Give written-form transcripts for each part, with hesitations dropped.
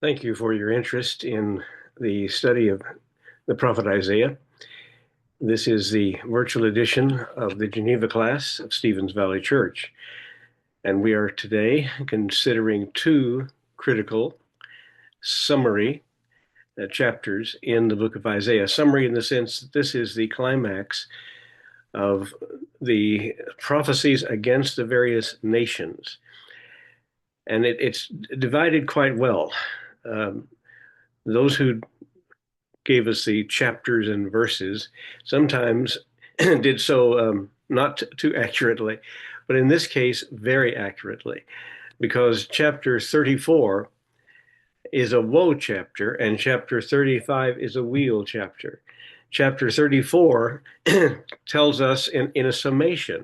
Thank you for your interest in the study of the prophet Isaiah. This is the virtual edition of the Geneva class of Stevens Valley Church. And we are today considering two critical summary chapters in the book of Isaiah. Summary in the sense that this is the climax of the prophecies against the various nations. And it's divided quite well. Those who gave us the chapters and verses sometimes did so not too accurately, but in this case, very accurately, because chapter 34 is a woe chapter and chapter 35 is a weal chapter. Chapter 34 tells us in a summation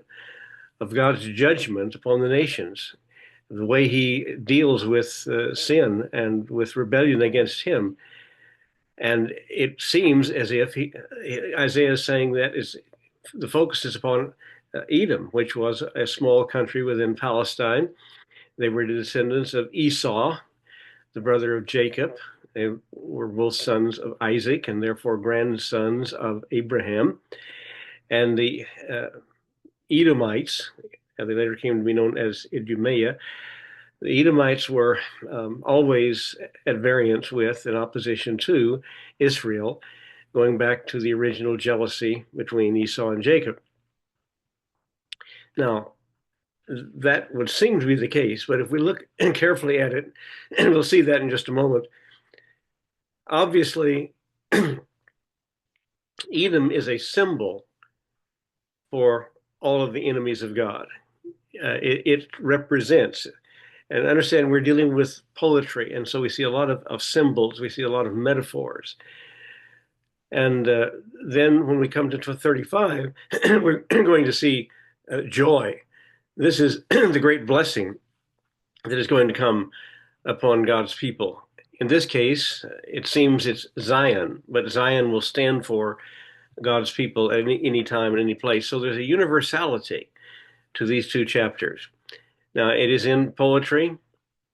of God's judgment upon the nations, the way he deals with sin and with rebellion against him. And it seems as if Isaiah is saying that the focus is upon Edom, which was a small country within Palestine. They were the descendants of Esau, the brother of Jacob. They were both sons of Isaac and therefore grandsons of Abraham. And the Edomites, they later came to be known as Idumea. The Edomites were always at variance with and opposition to Israel, going back to the original jealousy between Esau and Jacob. Now, that would seem to be the case, but if we look carefully at it, and we'll see that in just a moment, obviously, Edom is a symbol for all of the enemies of God. It represents, and understand we're dealing with poetry, and so we see a lot of symbols, we see a lot of metaphors. And then when we come to 35, we're going to see joy. This is the great blessing that is going to come upon God's people. In this case, it seems it's Zion, but Zion will stand for God's people at any time, in any place. So there's a universality to these two chapters. Now, it is in poetry,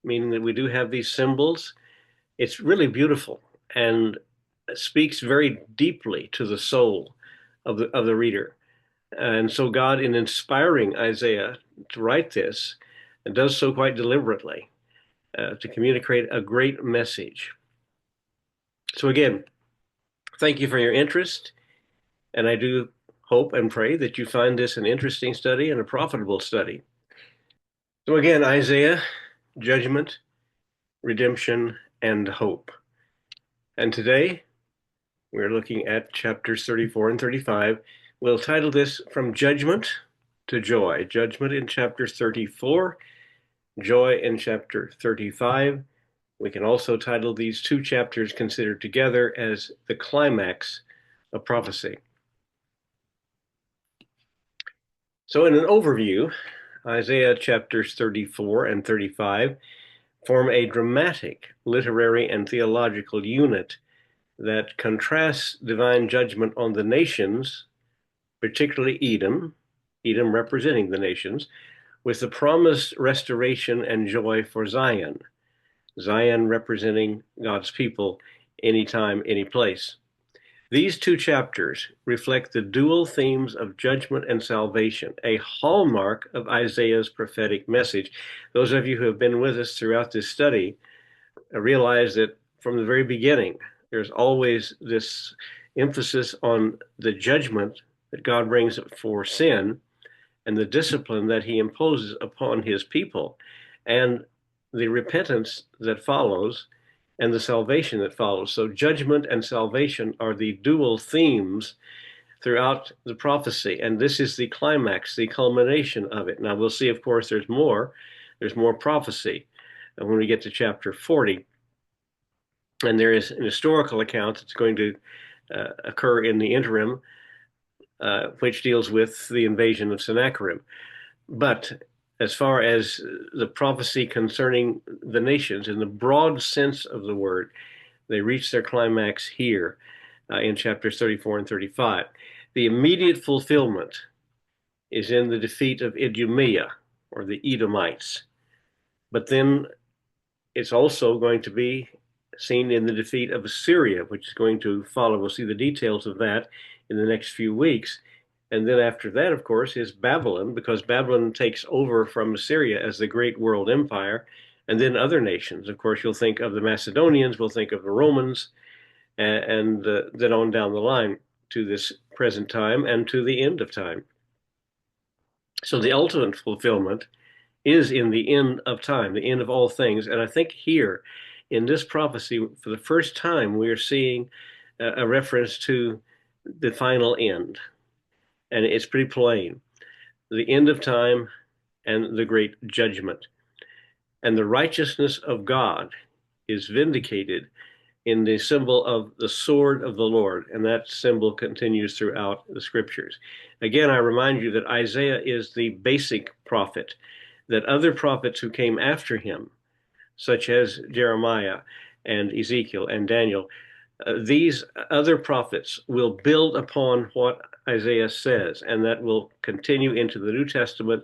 meaning that we do have these symbols. It's really beautiful and speaks very deeply to the soul of the reader. And so God, in inspiring Isaiah to write this, does so quite deliberately to communicate a great message. So again, thank you for your interest. And I do hope and pray that you find this an interesting study and a profitable study. So again, Isaiah, judgment, redemption, and hope. And today, we're looking at chapters 34 and 35. We'll title this From Judgment to Joy. Judgment in chapter 34, joy in chapter 35. We can also title these two chapters considered together as the climax of prophecy. So in an overview, Isaiah chapters 34 and 35 form a dramatic literary and theological unit that contrasts divine judgment on the nations, particularly Edom representing the nations, with the promised restoration and joy for Zion representing God's people anytime, any place. These two chapters reflect the dual themes of judgment and salvation, a hallmark of Isaiah's prophetic message. Those of you who have been with us throughout this study realize that from the very beginning, there's always this emphasis on the judgment that God brings for sin and the discipline that he imposes upon his people and the repentance that follows and the salvation that follows. So judgment and salvation are the dual themes throughout the prophecy. And this is the climax, the culmination of it. Now we'll see, of course, there's more prophecy when we get to chapter 40. And there is an historical account that's going to occur in the interim, which deals with the invasion of Sennacherib. But as far as the prophecy concerning the nations, in the broad sense of the word, they reach their climax here in chapters 34 and 35. The immediate fulfillment is in the defeat of Idumea, or the Edomites. But then it's also going to be seen in the defeat of Assyria, which is going to follow. We'll see the details of that in the next few weeks. And then after that, of course, is Babylon, because Babylon takes over from Assyria as the great world empire, and then other nations. Of course, you'll think of the Macedonians, we'll think of the Romans, and then on down the line to this present time and to the end of time. So the ultimate fulfillment is in the end of time, the end of all things. And I think here in this prophecy, for the first time, we are seeing a reference to the final end. And it's pretty plain. The end of time and the great judgment. And the righteousness of God is vindicated in the symbol of the sword of the Lord. And that symbol continues throughout the scriptures. Again, I remind you that Isaiah is the basic prophet, that other prophets who came after him, such as Jeremiah and Ezekiel and Daniel, these other prophets will build upon what Isaiah says, and that will continue into the New Testament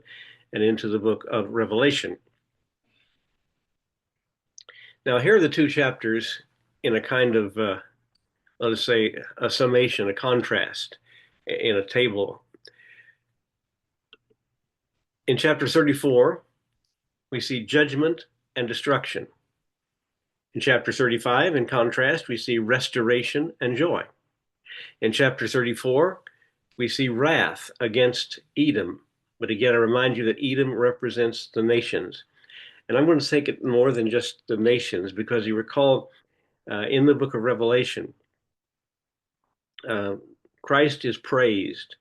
and into the book of Revelation. Now, here are the two chapters in a kind of, let us say, a summation, a contrast in a table. In chapter 34, we see judgment and destruction. In chapter 35, in contrast, we see restoration and joy. In chapter 34, we see wrath against Edom. But again, I remind you that Edom represents the nations. And I'm going to take it more than just the nations, because you recall in the book of Revelation, Christ is praised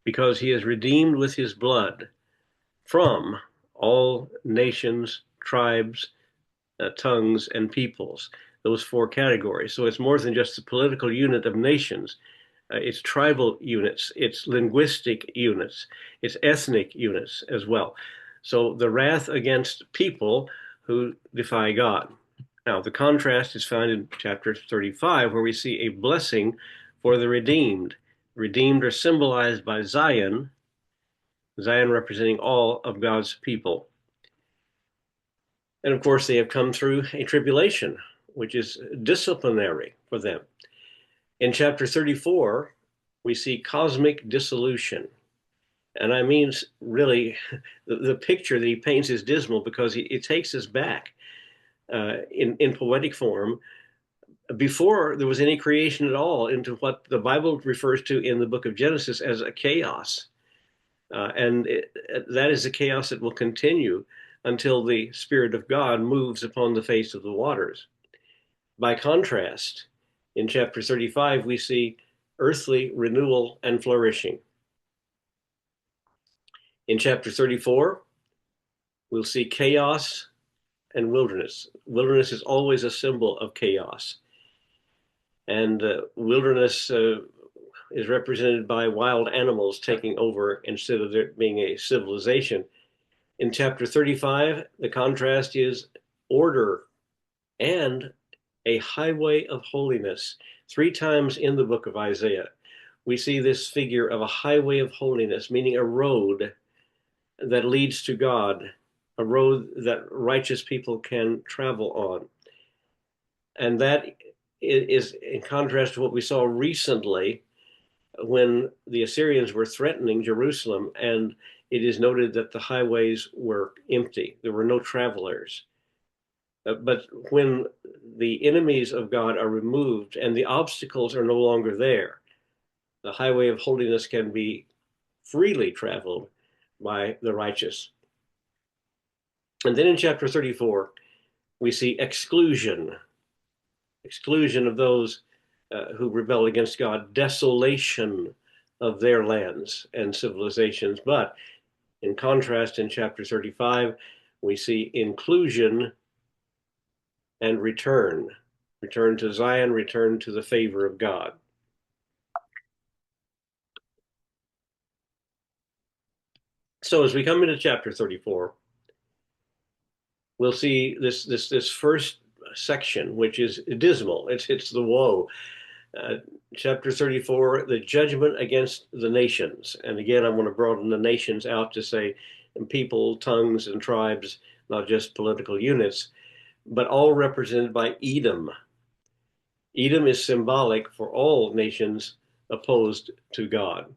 because he is redeemed with his blood from all nations, tribes, tongues, and peoples, those four categories. So it's more than just the political unit of nations. It's tribal units, it's linguistic units, it's ethnic units as well. So the wrath against people who defy God. Now, the contrast is found in chapter 35, where we see a blessing for the redeemed. Redeemed are symbolized by Zion, Zion representing all of God's people. And of course, they have come through a tribulation, which is disciplinary for them. In chapter 34, we see cosmic dissolution. And I mean, really, the picture that he paints is dismal, because it takes us back in poetic form, before there was any creation at all, into what the Bible refers to in the book of Genesis as a chaos. And that is a chaos that will continue until the Spirit of God moves upon the face of the waters. By contrast, in chapter 35, we see earthly renewal and flourishing. In chapter 34, we'll see chaos and wilderness. Wilderness is always a symbol of chaos. And wilderness is represented by wild animals taking over instead of there being a civilization. In chapter 35, the contrast is order and a highway of holiness. 3 times in the book of Isaiah, we see this figure of a highway of holiness, meaning a road that leads to God, a road that righteous people can travel on. And that is in contrast to what we saw recently when the Assyrians were threatening Jerusalem, and it is noted that the highways were empty. There were no travelers. But when the enemies of God are removed and the obstacles are no longer there, the highway of holiness can be freely traveled by the righteous. And then in chapter 34, we see exclusion of those who rebel against God, desolation of their lands and civilizations. But in contrast, in chapter 35, we see inclusion and return to Zion, return to the favor of God. So as we come into chapter 34, we'll see this first section, which is dismal. It's the woe. Chapter 34, the judgment against the nations. And again, I want to broaden the nations out to say people, tongues, and tribes, not just political units, but all represented by Edom. Edom is symbolic for all nations opposed to God.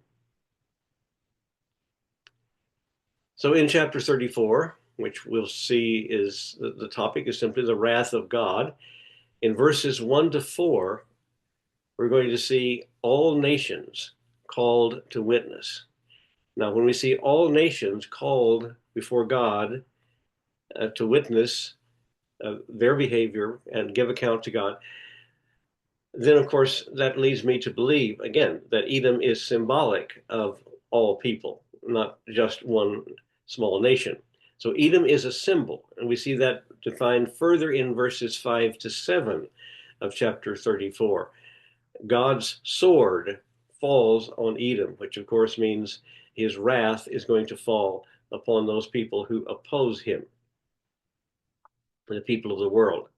So in chapter 34, which we'll see is the topic is simply the wrath of God, in verses 1 to 4, we're going to see all nations called to witness. Now, when we see all nations called before God to witness their behavior and give account to God, then of course that leads me to believe, again, that Edom is symbolic of all people, not just one small nation. So Edom is a symbol, and we see that defined further in verses 5 to 7 of chapter 34. God's sword falls on Edom, which of course means his wrath is going to fall upon those people who oppose him, the people of the world.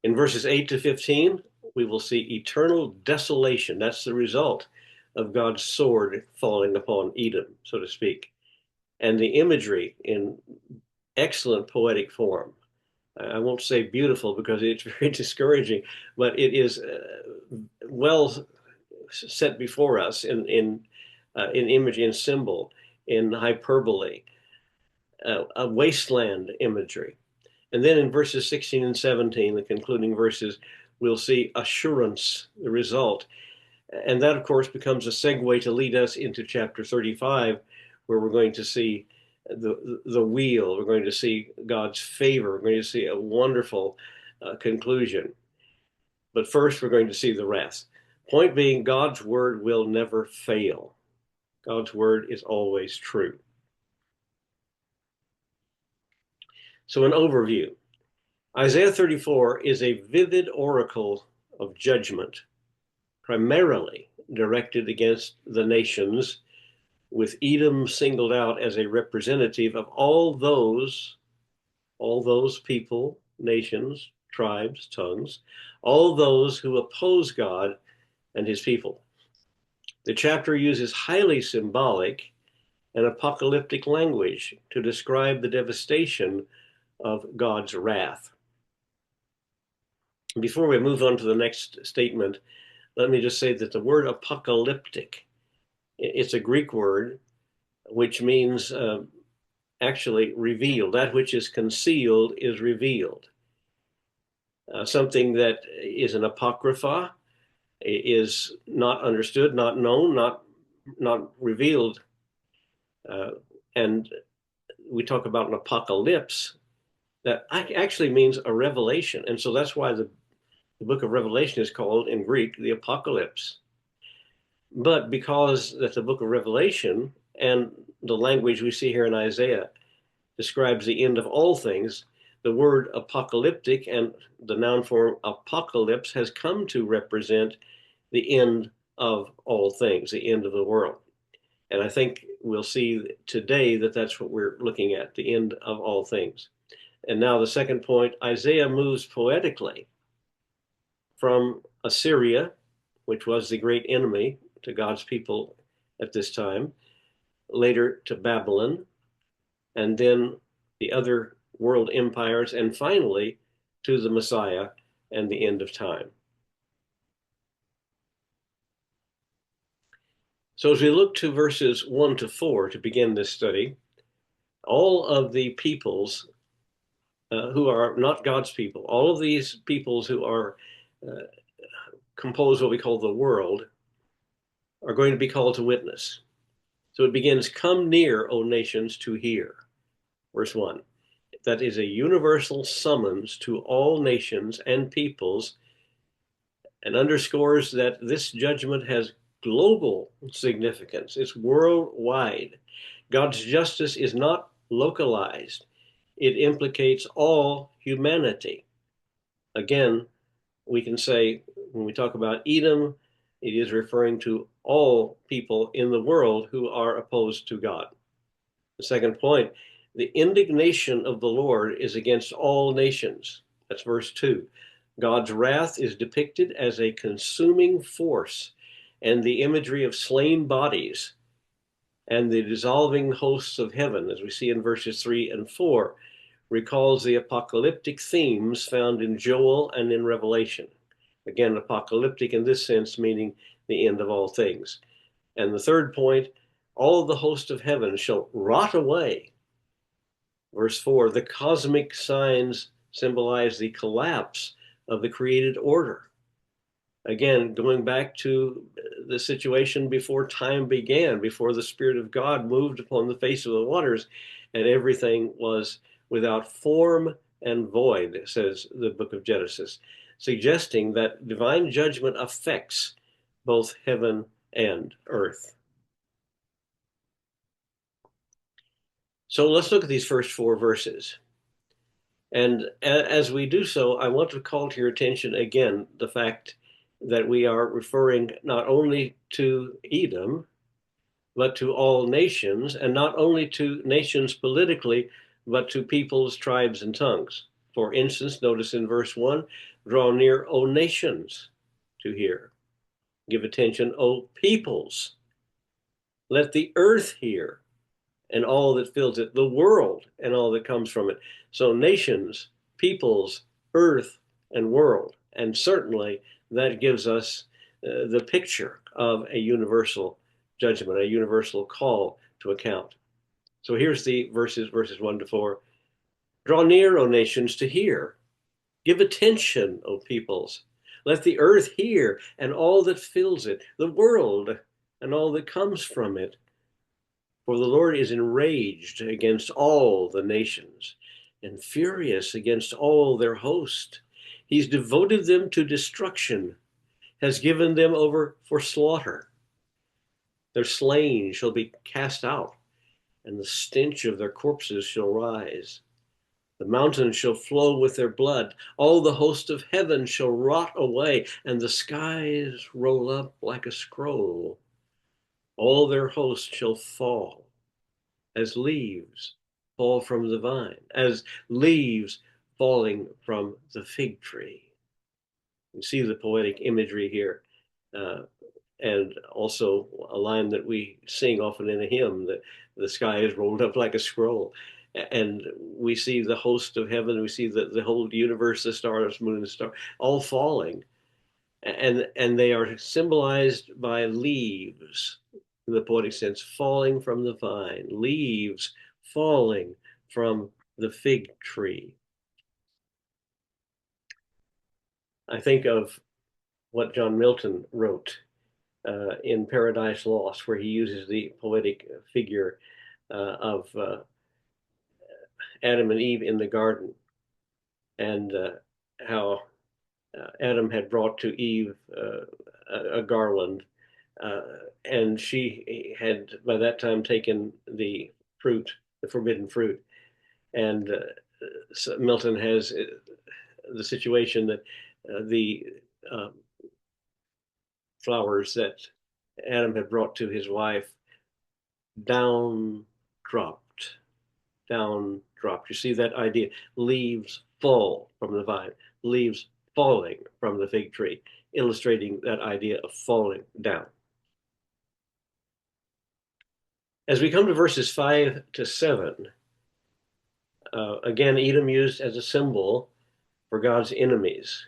In verses 8 to 15, we will see eternal desolation. That's the result of God's sword falling upon Edom, so to speak. And the imagery in excellent poetic form. I won't say beautiful because it's very discouraging, but it is well set before us in image, in symbol, in hyperbole, a wasteland imagery. And then in verses 16 and 17, the concluding verses, we'll see assurance, the result. And that, of course, becomes a segue to lead us into chapter 35, where we're going to see the wheel. We're going to see God's favor. We're going to see a wonderful conclusion. But first, we're going to see the wrath. Point being, God's word will never fail. God's word is always true. So an overview. Isaiah 34 is a vivid oracle of judgment, primarily directed against the nations, with Edom singled out as a representative of all those people, nations, tribes, tongues, all those who oppose God and his people. The chapter uses highly symbolic and apocalyptic language to describe the devastation of God's wrath. Before we move on to the next statement, let me just say that the word apocalyptic, it's a Greek word which means actually revealed. That which is concealed is revealed. Something that is an apocrypha is not understood, not known, not revealed. And we talk about an apocalypse that actually means a revelation. And so that's why the book of Revelation is called in Greek the Apocalypse. But because that the book of Revelation and the language we see here in Isaiah describes the end of all things, the word apocalyptic and the noun form apocalypse has come to represent the end of all things, the end of the world. And I think we'll see today that that's what we're looking at, the end of all things. And now the second point, Isaiah moves poetically from Assyria, which was the great enemy to God's people at this time, later to Babylon, and then the other world empires, and finally to the Messiah and the end of time. So as we look to verses 1 to 4 to begin this study, all of the peoples who are not God's people, all of these peoples who are compose what we call the world, are going to be called to witness. So it begins, come near, O nations, to hear. Verse 1. That is a universal summons to all nations and peoples, and underscores that this judgment has global significance. It's worldwide. God's justice is not localized. It implicates all humanity. Again, we can say, when we talk about Edom, it is referring to all people in the world who are opposed to God. The second point, the indignation of the Lord is against all nations. That's verse 2. God's wrath is depicted as a consuming force, and the imagery of slain bodies and the dissolving hosts of heaven, as we see in verses 3 and 4, recalls the apocalyptic themes found in Joel and in Revelation. Again, apocalyptic in this sense, meaning the end of all things. And the third point, all the host of heaven shall rot away. Verse 4, the cosmic signs symbolize the collapse of the created order. Again, going back to the situation before time began, before the Spirit of God moved upon the face of the waters, and everything was without form and void, says the book of Genesis, suggesting that divine judgment affects both heaven and earth. So let's look at these first 4 verses. And as we do so, I want to call to your attention again the fact that we are referring not only to Edom, but to all nations, and not only to nations politically, but to peoples, tribes, and tongues. For instance, notice in verse 1, draw near, O nations, to hear. Give attention, O peoples. Let the earth hear, and all that fills it, the world and all that comes from it. So nations, peoples, earth, and world. And certainly that gives us the picture of a universal judgment, a universal call to account. So here's the verses 1 to 4. Draw near, O nations, to hear. Give attention, O peoples. Let the earth hear, and all that fills it, the world and all that comes from it. For the Lord is enraged against all the nations and furious against all their host. He's devoted them to destruction, has given them over for slaughter. Their slain shall be cast out, and the stench of their corpses shall rise. The mountains shall flow with their blood. All the host of heaven shall rot away, and the skies roll up like a scroll. All their host shall fall as leaves fall from the vine, as leaves falling from the fig tree. You see the poetic imagery here, and also a line that we sing often in a hymn, that the sky is rolled up like a scroll. And we see the host of heaven, we see the whole universe, the stars, moon, and star, all falling. And they are symbolized by leaves, in the poetic sense, falling from the vine, leaves falling from the fig tree. I think of what John Milton wrote in Paradise Lost, where he uses the poetic figure of Adam and Eve in the garden, and how Adam had brought to Eve a garland, and she had by that time taken the fruit, the forbidden fruit. And so Milton has the situation that the flowers that Adam had brought to his wife down dropped, down dropped. You see that idea? Leaves fall from the vine, leaves falling from the fig tree, illustrating that idea of falling down. As we come to verses 5 to 7, again, Edom used as a symbol for God's enemies.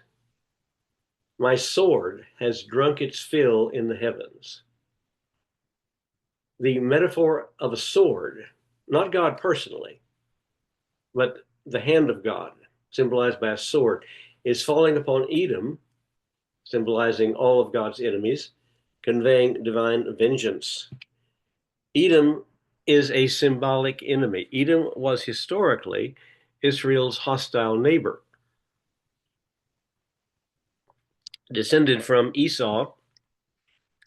My sword has drunk its fill in the heavens. The metaphor of a sword, not God personally, but the hand of God, symbolized by a sword, is falling upon Edom, symbolizing all of God's enemies, conveying divine vengeance. Edom is a symbolic enemy. Edom was historically Israel's hostile neighbor, descended from Esau,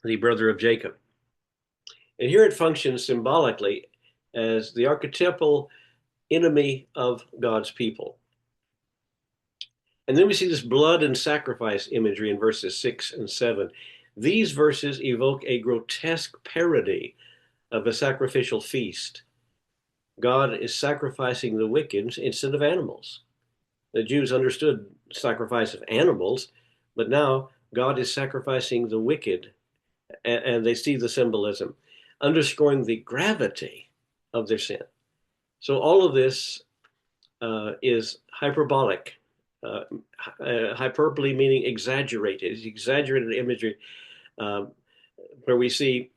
the brother of Jacob. And here it functions symbolically as the archetypal enemy of God's people. And then we see this blood and sacrifice imagery in verses 6 and 7. These verses evoke a grotesque parody of a sacrificial feast. God is sacrificing the wicked instead of animals. The Jews understood sacrifice of animals, but now God is sacrificing the wicked, and they see the symbolism, underscoring the gravity of their sin. So all of this is hyperbolic, Uh, hyperbole meaning exaggerated. It's exaggerated imagery, uh, where we see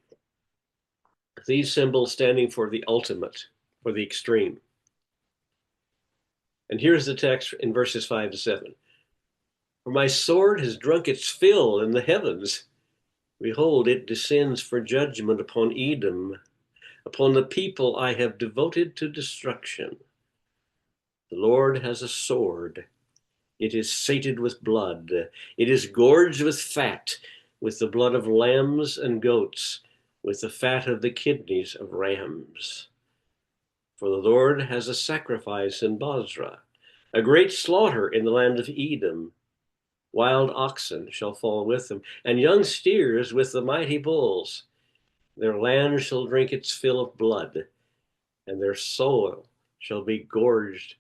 these symbols standing for the ultimate, for the extreme. And here's the text in verses 5 to 7. For my sword has drunk its fill in the heavens. Behold, it descends for judgment upon Edom, upon the people I have devoted to destruction. The Lord has a sword. It is sated with blood. It is gorged with fat, with the blood of lambs and goats, with the fat of the kidneys of rams. For the Lord has a sacrifice in Bozrah, a great slaughter in the land of Edom. Wild oxen shall fall with them, and young steers with the mighty bulls. Their land shall drink its fill of blood, and their soil shall be gorged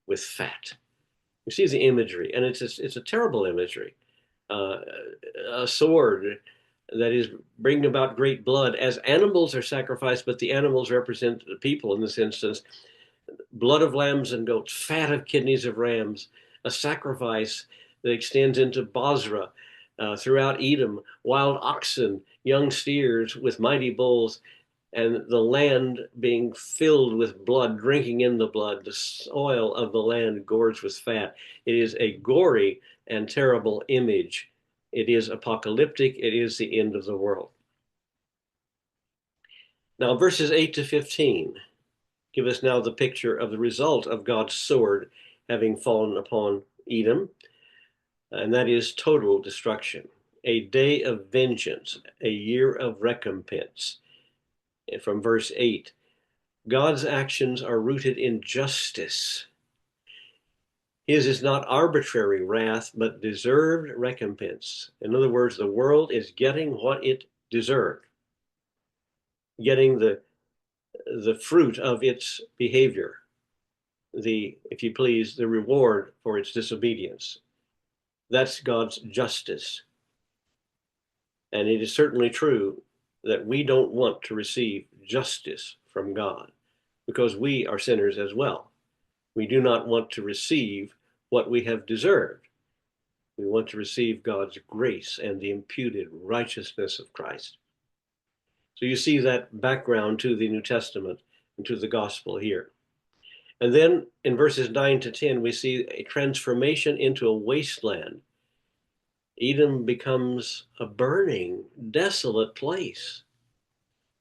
with fat. You see the imagery, and it's a terrible imagery. Uh, a sword that is bringing about great blood as animals are sacrificed, but the animals represent the people in this instance. Blood of lambs and goats, fat of kidneys of rams, a sacrifice that extends into Bozrah, throughout Edom, wild oxen, young steers with mighty bulls, and the land being filled with blood, drinking in the blood, the soil of the land gorged with fat. It is a gory and terrible image. It is apocalyptic. It is the end of the world. Now, verses 8 to 15 give us now the picture of the result of God's sword having fallen upon Edom, and that is total destruction, a day of vengeance, a year of recompense. And from verse 8, God's actions are rooted in justice. His is not arbitrary wrath, but deserved recompense. In other words, the world is getting what it deserved, getting the fruit of its behavior, if you please, the reward for its disobedience. That's God's justice. And it is certainly true that we don't want to receive justice from God because we are sinners as well. We do not want to receive what we have deserved. We want to receive God's grace and the imputed righteousness of Christ. So you see that background to the New Testament and to the gospel here. And then in verses 9 to 10, we see a transformation into a wasteland. Edom becomes a burning, desolate place,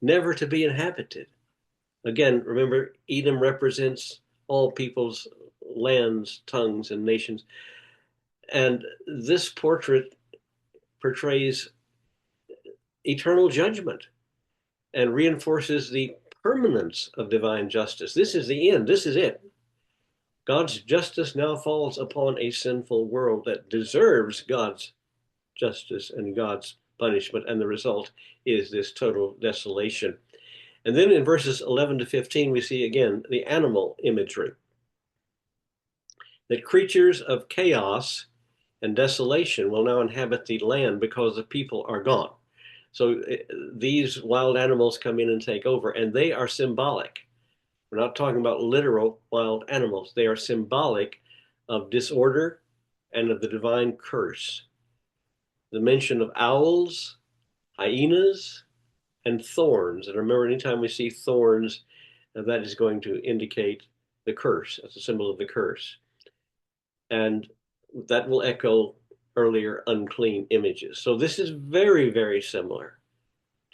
never to be inhabited. Again, remember, Edom represents all peoples, lands, tongues, and nations. And this portrait portrays eternal judgment and reinforces the permanence of divine justice. This is the end. This is it. God's justice now falls upon a sinful world that deserves God's justice and God's punishment, and the result is this total desolation. And then in verses 11 to 15, we see again the animal imagery, that creatures of chaos and desolation will now inhabit the land because the people are gone. So these wild animals come in and take over, and they are symbolic. We're not talking about literal wild animals. They are symbolic of disorder and of the divine curse. The mention of owls, hyenas, and thorns. And remember, anytime we see thorns, that is going to indicate the curse. That's a symbol of the curse. And that will echo earlier unclean images. So this is very, very similar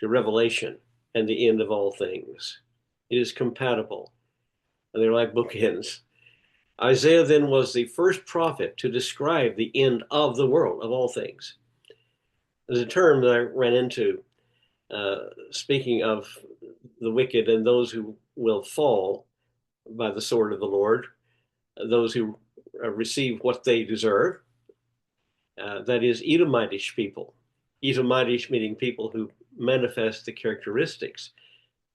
to Revelation and the end of all things. It is compatible, and they're like bookends. Isaiah then was the first prophet to describe the end of the world, of all things. There's a term that I ran into speaking of the wicked and those who will fall by the sword of the Lord, those who receive what they deserve. That is Edomitish people. Edomitish meaning people who manifest the characteristics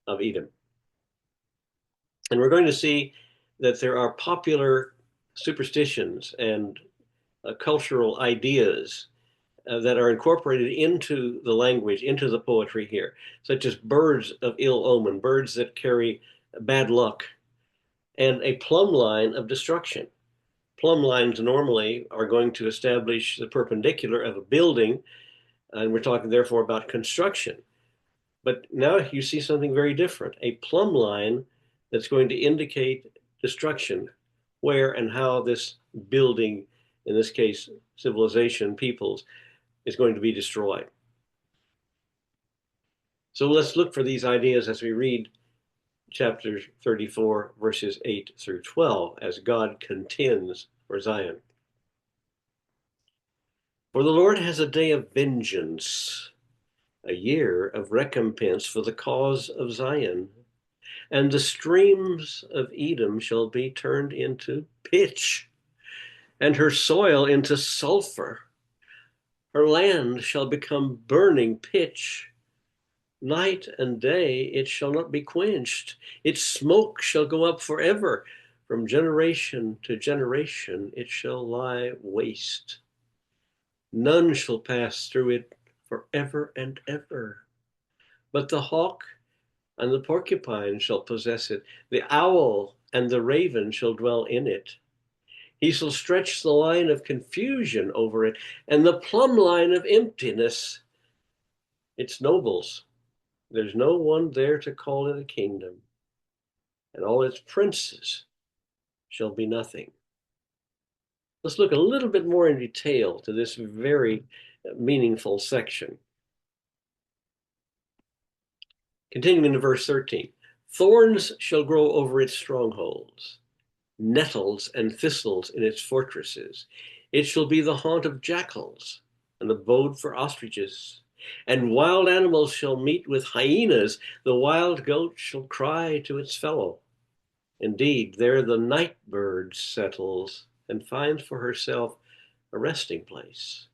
of Edom. And we're going to see that there are popular superstitions and cultural ideas that are incorporated into the language, into the poetry here, such as birds of ill omen, birds that carry bad luck, and a plumb line of destruction. plumb lines normally are going to establish the perpendicular of a building, and we're talking therefore about construction. But now you see something very different, a plumb line that's going to indicate destruction, where and how this building, in this case, civilization, peoples, is going to be destroyed. So let's look for these ideas as we read chapter 34, verses 8 through 12, as God contends for Zion. For the Lord has a day of vengeance, a year of recompense for the cause of Zion. And the streams of Edom shall be turned into pitch, and her soil into sulfur. Her land shall become burning pitch. Night and day it shall not be quenched. Its smoke shall go up forever. From generation to generation it shall lie waste. None shall pass through it forever and ever. But the hawk and the porcupine shall possess it. The owl and the raven shall dwell in it. He shall stretch the line of confusion over it, and the plumb line of emptiness. Its nobles, there's no one there to call it a kingdom, and all its princes shall be nothing. Let's look a little bit more in detail to this very meaningful section. Continuing in verse 13, thorns shall grow over its strongholds, nettles and thistles in its fortresses. It shall be the haunt of jackals, an abode for ostriches. And wild animals shall meet with hyenas. The wild goat shall cry to its fellow. Indeed, there the night bird settles and finds for herself a resting place.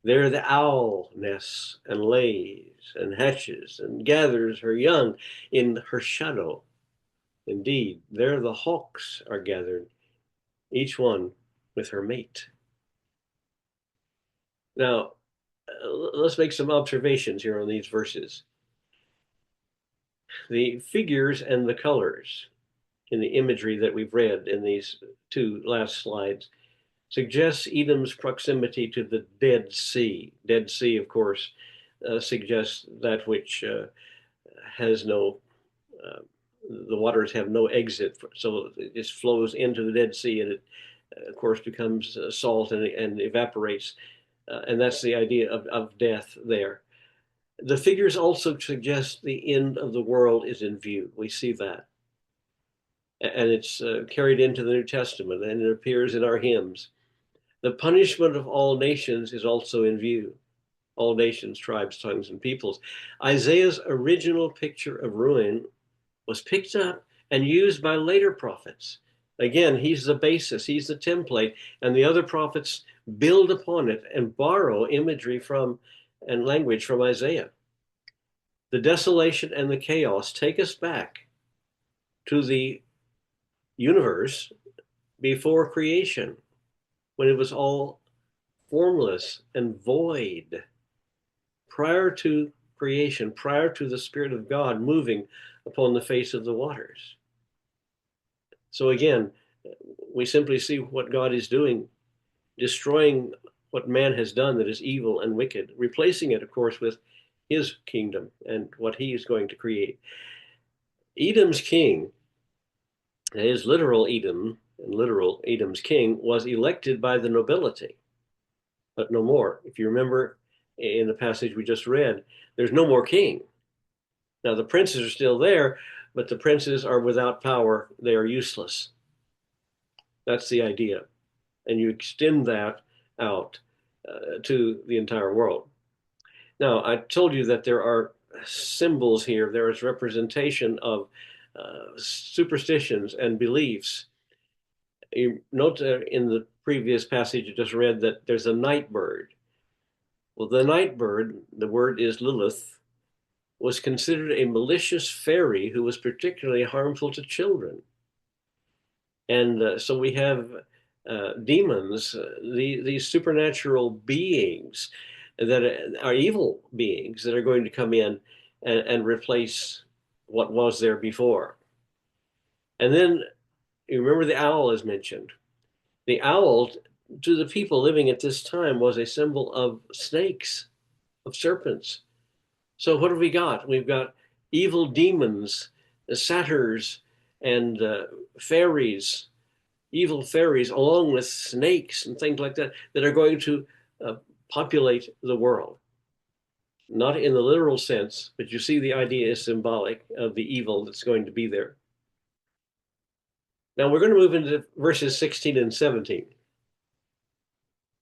There the owl nests and lays and hatches and gathers her young in her shadow. Indeed, there the hawks are gathered, each one with her mate. Now, let's make some observations here on these verses. The figures and the colors in the imagery that we've read in these two last slides suggests Edom's proximity to the Dead Sea. Dead Sea, of course, suggests that which has no, the waters have no exit, so it just flows into the Dead Sea, and it, of course, becomes salt and evaporates. And that's the idea of death there. The figures also suggest the end of the world is in view. We see that. And it's carried into the New Testament, and it appears in our hymns. The punishment of all nations is also in view. All nations, tribes, tongues, and peoples. Isaiah's original picture of ruin was picked up and used by later prophets. Again, he's the basis, he's the template, and the other prophets build upon it and borrow imagery from and language from Isaiah. The desolation and the chaos take us back to the universe before creation, when it was all formless and void. Prior to creation, prior to the Spirit of God moving upon the face of the waters. So again, we simply see what God is doing, destroying what man has done that is evil and wicked, replacing it, of course, with his kingdom and what he is going to create. Edom's king, his literal Edom, and literal Edom's king, was elected by the nobility, but no more. If you remember in the passage we just read, there's no more king. Now the princes are still there, but the princes are without power. They are useless. That's the idea. And you extend that out to the entire world. Now, I told you that there are symbols here. There is representation of superstitions and beliefs. You note in the previous passage you just read that there's a night bird. Well, the night bird, the word is Lilith, was considered a malicious fairy who was particularly harmful to children. And so we have demons, these supernatural beings that are evil beings that are going to come in and replace what was there before. And then you remember the owl is mentioned. The owl, to the people living at this time, was a symbol of snakes, of serpents. So what have we got? We've got evil demons, satyrs, and fairies, evil fairies, along with snakes and things like that, that are going to uh, populate the world. Not in the literal sense, but you see the idea is symbolic of the evil that's going to be there. Now we're going to move into verses 16 and 17.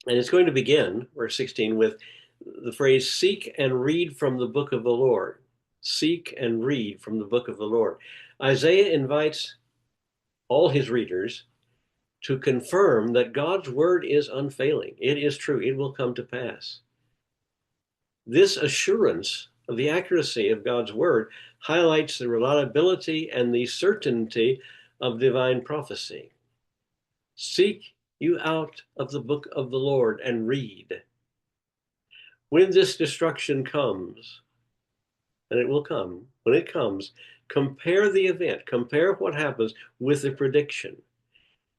And it's going to begin, verse 16, with the phrase, seek and read from the book of the Lord. Seek and read from the book of the Lord. Isaiah invites all his readers to confirm that God's word is unfailing. It is true. It will come to pass. This assurance of the accuracy of God's word highlights the reliability and the certainty of divine prophecy. Seek you out of the book of the Lord and read. When this destruction comes, and it will come, when it comes, compare the event, compare what happens with the prediction,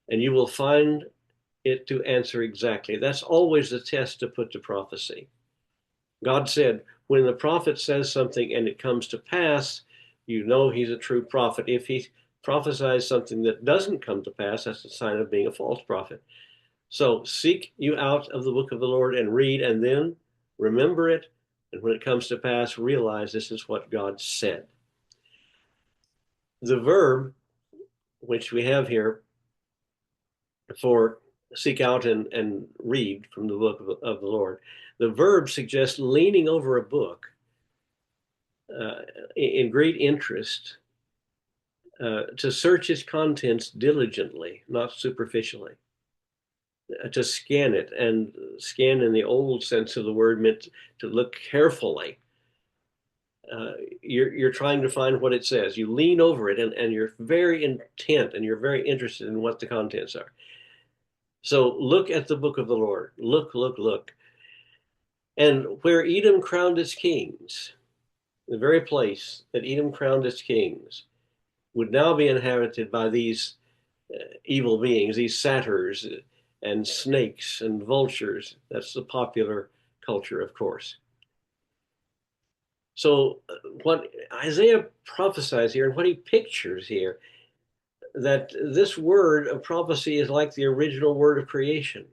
and you will find it to answer exactly. That's always the test to put to prophecy. God said, when the prophet says something and it comes to pass, you know he's a true prophet. If he prophesies something that doesn't come to pass, that's a sign of being a false prophet. So seek you out of the book of the Lord and read, and then remember it. And when it comes to pass, realize this is what God said. The verb, which we have here for seek out and read from the book of the Lord, the verb suggests leaning over a book in great interest to search its contents diligently, not superficially. To scan it, and scan in the old sense of the word meant to look carefully. You're trying to find what it says. You lean over it, and you're very intent, and you're very interested in what the contents are. So look at the book of the Lord. Look, look, look. And where Edom crowned its kings, the very place that Edom crowned its kings, would now be inhabited by these evil beings, these satyrs and snakes and vultures. That's the popular culture, of course. So what Isaiah prophesies here and what he pictures here, that this word of prophecy is like the original word of creation,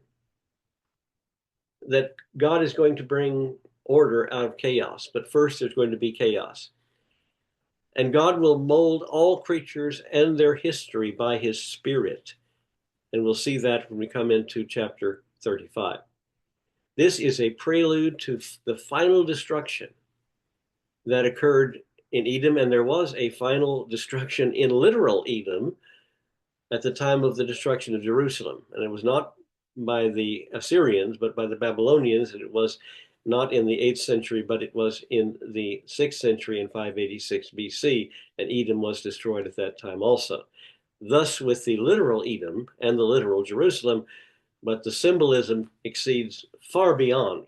that God is going to bring order out of chaos, but first there's going to be chaos. And God will mold all creatures and their history by his spirit. And we'll see that when we come into chapter 35. This is a prelude to the final destruction that occurred in Edom, and there was a final destruction in literal Edom at the time of the destruction of Jerusalem. And it was not by the Assyrians, but by the Babylonians, and it was not in the 8th century, but it was in the 6th century in 586 BC, and Edom was destroyed at that time also. Thus, with the literal Edom and the literal Jerusalem, but the symbolism exceeds far beyond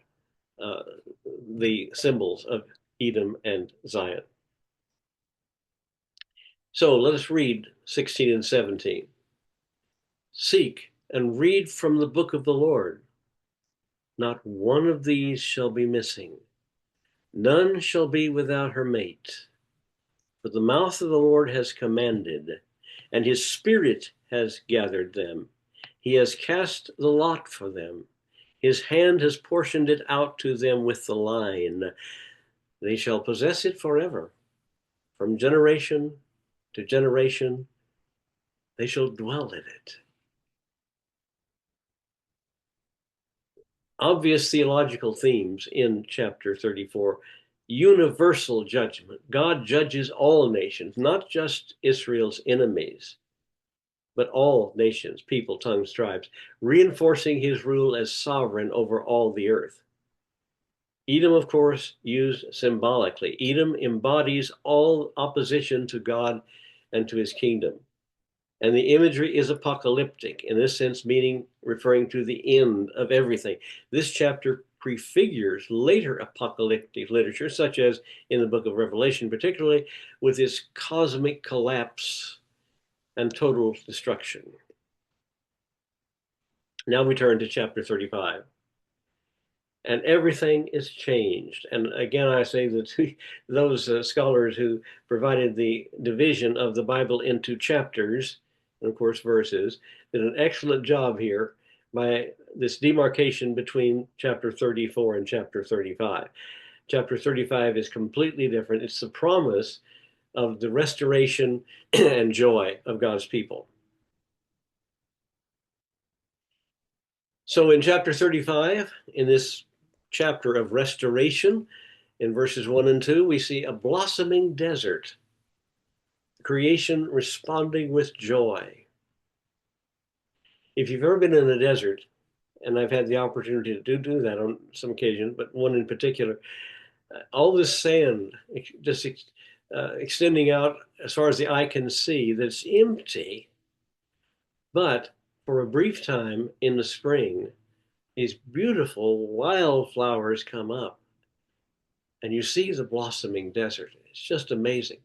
the symbols of Edom and Zion. So let us read 16 and 17. Seek and read from the book of the Lord. Not one of these shall be missing. None shall be without her mate. For the mouth of the Lord has commanded, and his spirit has gathered them. He has cast the lot for them. His hand has portioned it out to them with the line. They shall possess it forever. From generation to generation, they shall dwell in it. Obvious theological themes in chapter 34. Universal judgment. God judges all nations, not just Israel's enemies, but all nations, people, tongues, tribes, reinforcing his rule as sovereign over all the earth. Edom, of course, used symbolically. Edom embodies all opposition to God and to his kingdom. And the imagery is apocalyptic, in this sense, meaning referring to the end of everything. This chapter prefigures later apocalyptic literature, such as in the book of Revelation, particularly with its cosmic collapse and total destruction. Now we turn to chapter 35. And everything is changed. And again, I say that those scholars who provided the division of the Bible into chapters, and of course verses, did an excellent job here by this demarcation between chapter 34 and chapter 35. Chapter 35 is completely different. It's the promise of the restoration and joy of God's people. So in chapter 35, in this chapter of restoration, in verses 1 and 2, we see a blossoming desert, creation responding with joy. If you've ever been in a desert, and I've had the opportunity to do that on some occasion, but one in particular, all this sand just extending out as far as the eye can see, that's empty. But for a brief time in the spring, these beautiful wildflowers come up, and you see the blossoming desert. It's just amazing.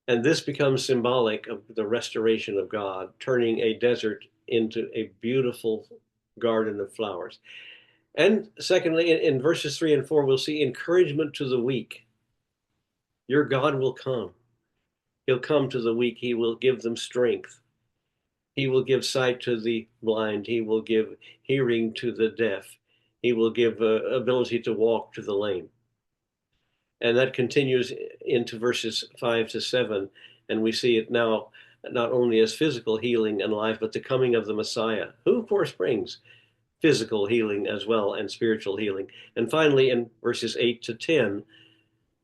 And this becomes symbolic of the restoration of God, turning a desert into a beautiful garden of flowers. And secondly, in verses 3 and 4, we'll see encouragement to the weak. Your God will come. He'll come to the weak. He will give them strength. He will give sight to the blind. He will give hearing to the deaf. He will give ability to walk to the lame. And that continues into verses 5 to 7. And we see it now not only as physical healing and life, but the coming of the Messiah, who, of course, brings physical healing as well and spiritual healing. And finally, in verses 8 to 10,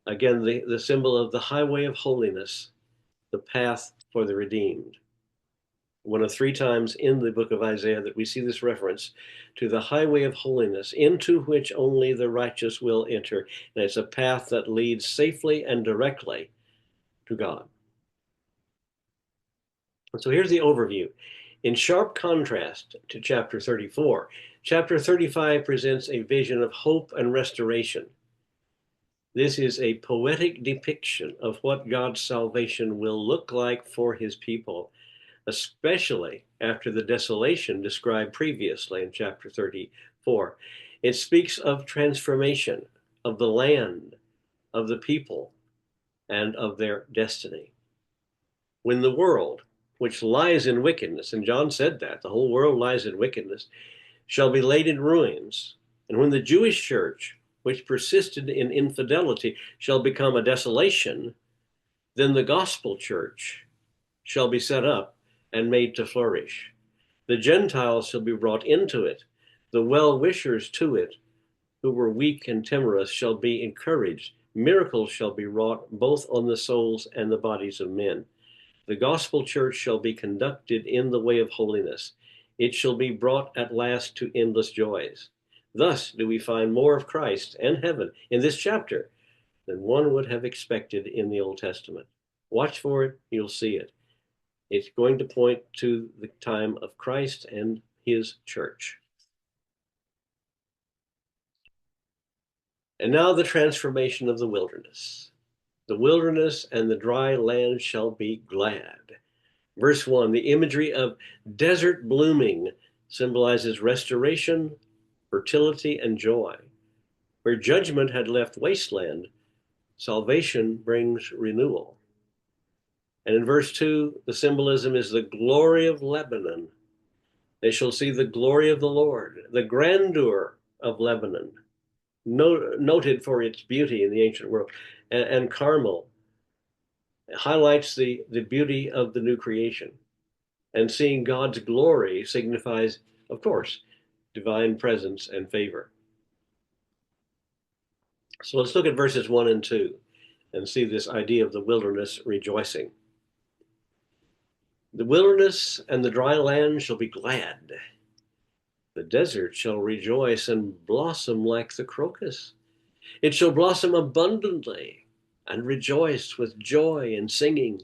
again, the symbol of the highway of holiness, the path for the redeemed. One of 3 times in the book of Isaiah that we see this reference to the highway of holiness, into which only the righteous will enter. And it's a path that leads safely and directly to God. And so here's the overview. In sharp contrast to chapter 34, chapter 35 presents a vision of hope and restoration. This is a poetic depiction of what God's salvation will look like for his people, especially after the desolation described previously in chapter 34. It speaks of transformation of the land, of the people, and of their destiny. When the world, which lies in wickedness, and John said that, the whole world lies in wickedness, shall be laid in ruins, and when the Jewish church, which persisted in infidelity, shall become a desolation, then the gospel church shall be set up and made to flourish. The Gentiles shall be brought into it. The well-wishers to it, who were weak and timorous, shall be encouraged. Miracles shall be wrought both on the souls and the bodies of men. The gospel church shall be conducted in the way of holiness. It shall be brought at last to endless joys. Thus do we find more of Christ and heaven in this chapter than one would have expected in the Old Testament. Watch for it, you'll see it. It's going to point to the time of Christ and his church. And now the transformation of the wilderness. The wilderness and the dry land shall be glad. Verse 1, the imagery of desert blooming symbolizes restoration, fertility, and joy. Where judgment had left wasteland, salvation brings renewal. And in verse 2, the symbolism is the glory of Lebanon. They shall see the glory of the Lord, the grandeur of Lebanon, noted for its beauty in the ancient world. And Carmel highlights the beauty of the new creation. And seeing God's glory signifies, of course, divine presence and favor. So let's look at verses 1 and 2 and see this idea of the wilderness rejoicing. The wilderness and the dry land shall be glad. The desert shall rejoice and blossom like the crocus. It shall blossom abundantly and rejoice with joy and singing.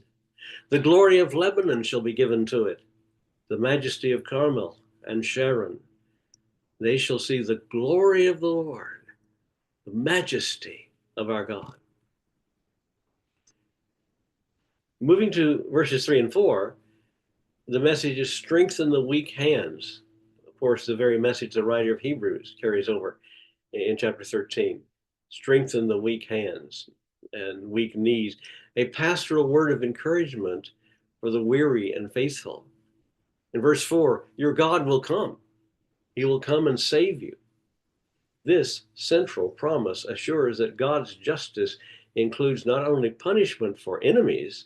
The glory of Lebanon shall be given to it, the majesty of Carmel and Sharon. They shall see the glory of the Lord, the majesty of our God. Moving to verses 3 and 4, the message is strengthen the weak hands. course, the very message the writer of Hebrews carries over in chapter 13. Strengthen the weak hands and weak knees. A pastoral word of encouragement for the weary and faithful. In verse 4, your God will come. He will come and save you. This central promise assures that God's justice includes not only punishment for enemies,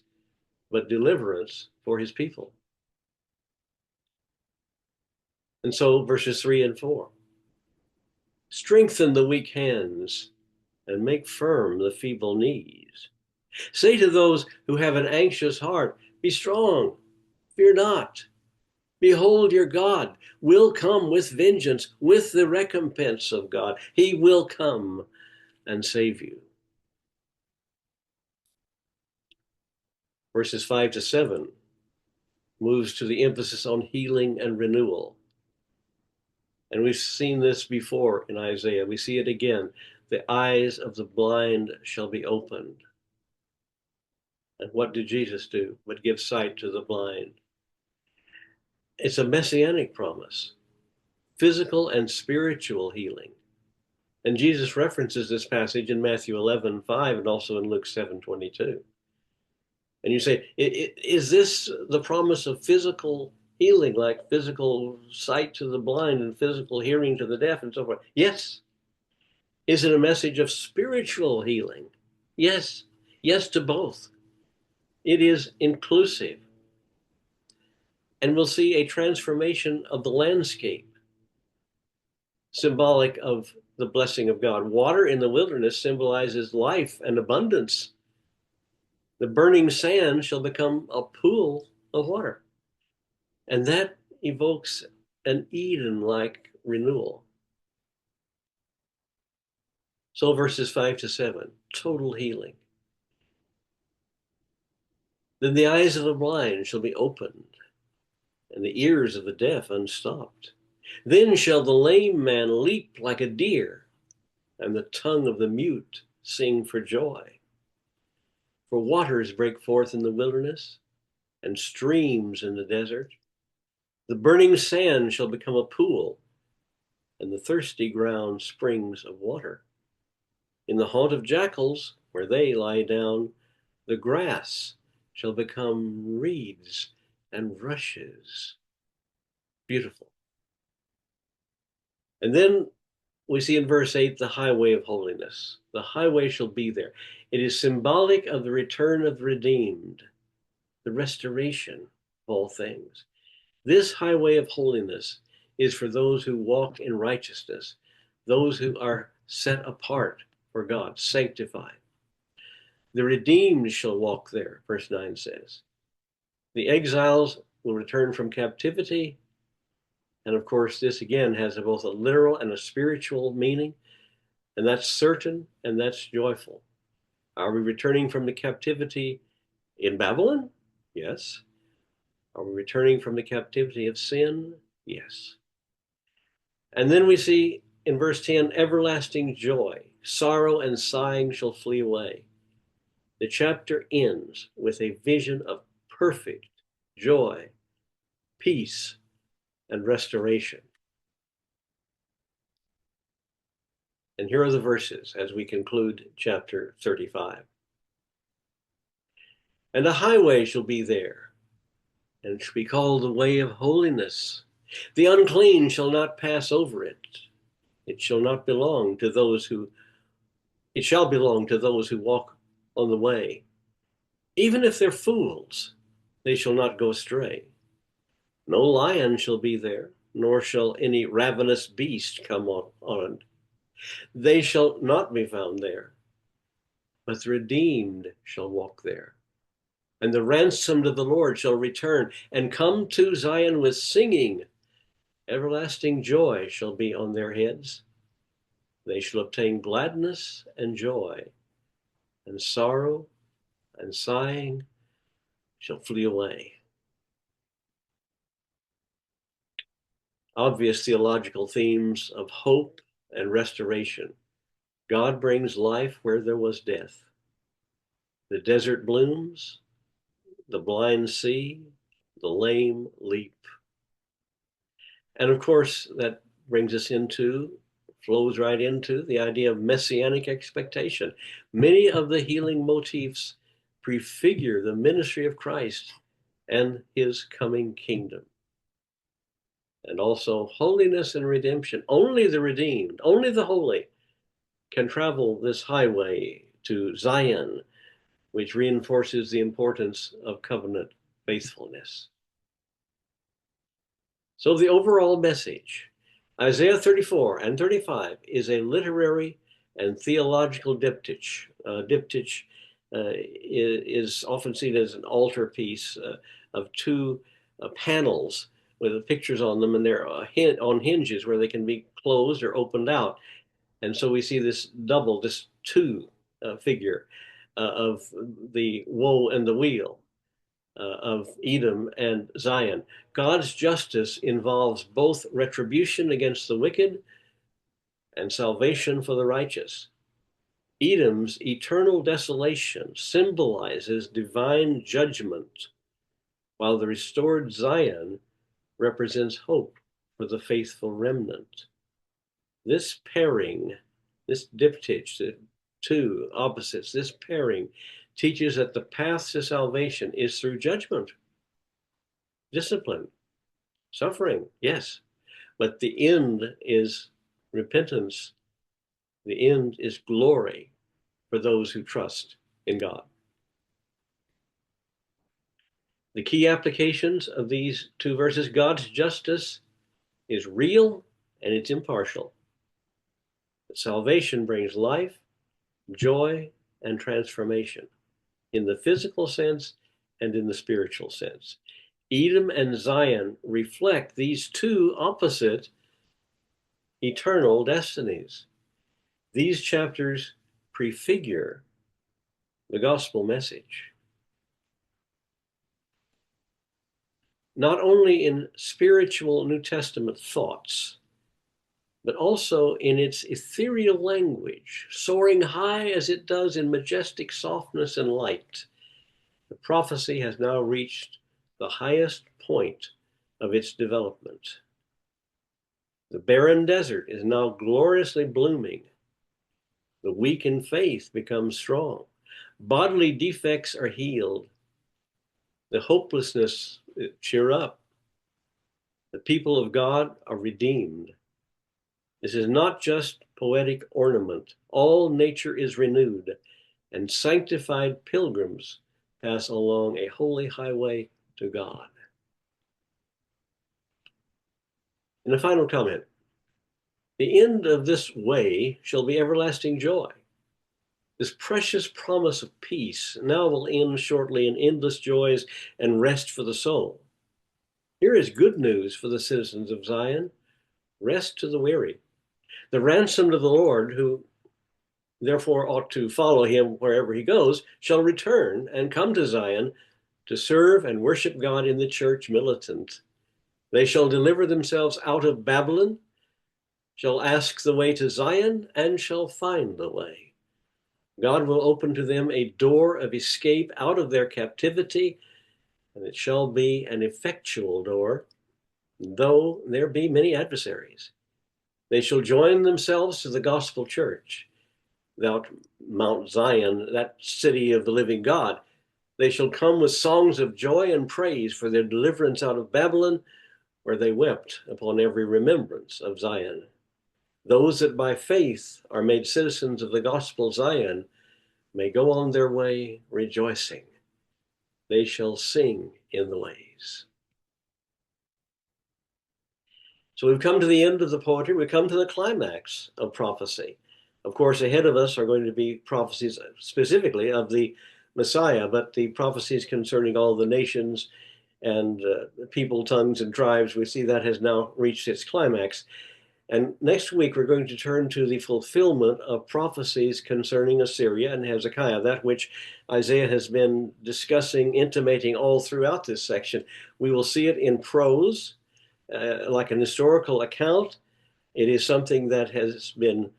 but deliverance for his people. And so verses 3 and 4. Strengthen the weak hands and make firm the feeble knees. Say to those who have an anxious heart, be strong, fear not. Behold, your God will come with vengeance, with the recompense of God. He will come and save you. Verses 5 to 7 moves to the emphasis on healing and renewal. And we've seen this before in Isaiah. We see it again. The eyes of the blind shall be opened. And what did Jesus do but give sight to the blind? It's a messianic promise, physical and spiritual healing. And Jesus references this passage in Matthew 11:5 and also in Luke 7:22. And you say, is this the promise of physical healing, like physical sight to the blind and physical hearing to the deaf and so forth? Yes. Is it a message of spiritual healing? Yes. Yes to both. It is inclusive. And we'll see a transformation of the landscape, symbolic of the blessing of God. Water in the wilderness symbolizes life and abundance. The burning sand shall become a pool of water. And that evokes an Eden-like renewal. So verses 5 to 7, total healing. Then the eyes of the blind shall be opened, and the ears of the deaf unstopped. Then shall the lame man leap like a deer, and the tongue of the mute sing for joy. For waters break forth in the wilderness, and streams in the desert. The burning sand shall become a pool, and the thirsty ground springs of water. In the haunt of jackals, where they lie down, the grass shall become reeds and rushes. Beautiful. And then we see in verse 8 the highway of holiness. The highway shall be there. It is symbolic of the return of the redeemed, the restoration of all things. This highway of holiness is for those who walk in righteousness, those who are set apart for God, sanctified. The redeemed shall walk there, verse 9 says. The exiles will return from captivity. And of course, this again has both a literal and a spiritual meaning. And that's certain and that's joyful. Are we returning from the captivity in Babylon? Yes. Are we returning from the captivity of sin? Yes. And then we see in verse 10, everlasting joy. Sorrow and sighing shall flee away. The chapter ends with a vision of perfect joy, peace, and restoration. And here are the verses as we conclude chapter 35. And a highway shall be there, and it shall be called the way of holiness. The unclean shall not pass over it. It shall belong to those who walk on the way. Even if they're fools, they shall not go astray. No lion shall be there, nor shall any ravenous beast come on. They shall not be found there, but the redeemed shall walk there. And the ransomed of the Lord shall return and come to Zion with singing. Everlasting joy shall be on their heads. They shall obtain gladness and joy, and sorrow and sighing shall flee away. Obvious theological themes of hope and restoration. God brings life where there was death. The desert blooms, the blind see, the lame leap. And of course, that flows right into the idea of messianic expectation. Many of the healing motifs prefigure the ministry of Christ and his coming kingdom. And also holiness and redemption. Only the redeemed, only the holy can travel this highway to Zion, which reinforces the importance of covenant faithfulness. So the overall message, Isaiah 34 and 35 is a literary and theological diptych. Diptych is often seen as an altarpiece of two panels with pictures on them, and they're on hinges where they can be closed or opened out. And so we see this two figure of the woe and the wheel of Edom and Zion. God's justice involves both retribution against the wicked and salvation for the righteous. Edom's eternal desolation symbolizes divine judgment, while the restored Zion represents hope for the faithful remnant. This pairing, this diptych, the two opposites, this pairing teaches that the path to salvation is through judgment, discipline, suffering, yes, but the end is repentance. The end is glory for those who trust in God. The key applications of these two verses: God's justice is real and it's impartial. Salvation brings life, joy, and transformation in the physical sense and in the spiritual sense. Edom and Zion reflect these two opposite eternal destinies. These chapters prefigure the gospel message. Not only in spiritual New Testament thoughts, but also in its ethereal language, soaring high as it does in majestic softness and light. The prophecy has now reached the highest point of its development. The barren desert is now gloriously blooming. The weak in faith become strong. Bodily defects are healed. The hopelessness cheer up. The people of God are redeemed. This is not just poetic ornament. All nature is renewed, and sanctified pilgrims pass along a holy highway to God. And a final comment. The end of this way shall be everlasting joy. This precious promise of peace now will end shortly in endless joys and rest for the soul. Here is good news for the citizens of Zion: rest to the weary. The ransomed of the Lord, who therefore ought to follow him wherever he goes, shall return and come to Zion to serve and worship God in the church militant. They shall deliver themselves out of Babylon, shall ask the way to Zion, and shall find the way. God will open to them a door of escape out of their captivity, and it shall be an effectual door, though there be many adversaries. They shall join themselves to the gospel church, thou Mount Zion, that city of the living God. They shall come with songs of joy and praise for their deliverance out of Babylon, where they wept upon every remembrance of Zion. Those that by faith are made citizens of the gospel Zion may go on their way rejoicing. They shall sing in the ways. So we've come to the end of the poetry. We've come to the climax of prophecy. Of course, ahead of us are going to be prophecies specifically of the Messiah, but the prophecies concerning all the nations and people, tongues, and tribes, we see that has now reached its climax. And next week, we're going to turn to the fulfillment of prophecies concerning Assyria and Hezekiah, that which Isaiah has been discussing, intimating all throughout this section. We will see it in prose, like an historical account. It is something that has been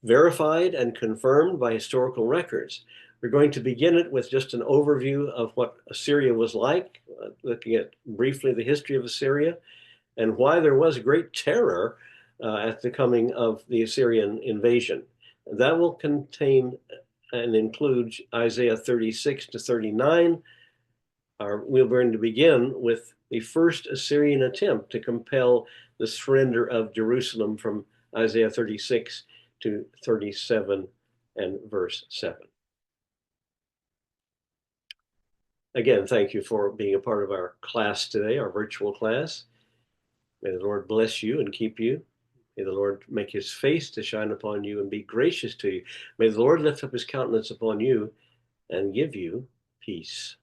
verified and confirmed by historical records. We're going to begin it with just an overview of what Assyria was like, looking at briefly the history of Assyria. and why there was great terror at the coming of the Assyrian invasion. That will contain and include Isaiah 36 to 39. We're going to begin with the first Assyrian attempt to compel the surrender of Jerusalem from Isaiah 36 to 37 and verse 7. Again, thank you for being a part of our class today, our virtual class. May the Lord bless you and keep you. May the Lord make his face to shine upon you and be gracious to you. May the Lord lift up his countenance upon you and give you peace.